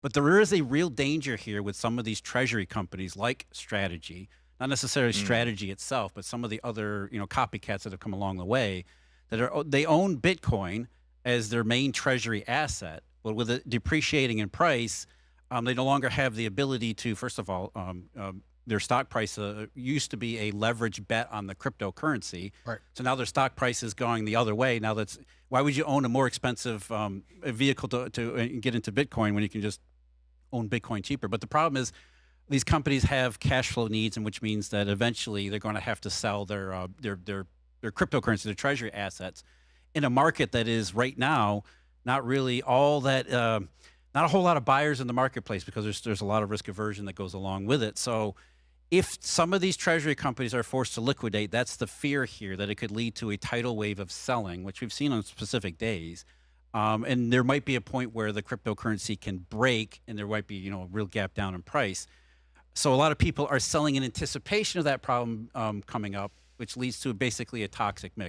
But there is a real danger here with some of these treasury companies like Strategy, not necessarily Mm, Strategy itself, but some of the other, copycats that have come along the way that they own Bitcoin as their main treasury asset, but with it depreciating in price, they no longer have the ability to, first of all, their stock price used to be a leverage bet on the cryptocurrency. Right. So now their stock price is going the other way. Now that's why would you own a more expensive a vehicle to get into Bitcoin when you can just own Bitcoin cheaper? But the problem is these companies have cash flow needs, and which means that eventually they're going to have to sell their cryptocurrency, their treasury assets, in a market that is right now not really all that. Not a whole lot of buyers in the marketplace because there's a lot of risk aversion that goes along with it. So if some of these treasury companies are forced to liquidate, that's the fear here that it could lead to a tidal wave of selling, which we've seen on specific days. And there might be a point where the cryptocurrency can break and there might be, a real gap down in price. So a lot of people are selling in anticipation of that problem coming up, which leads to basically a toxic mix.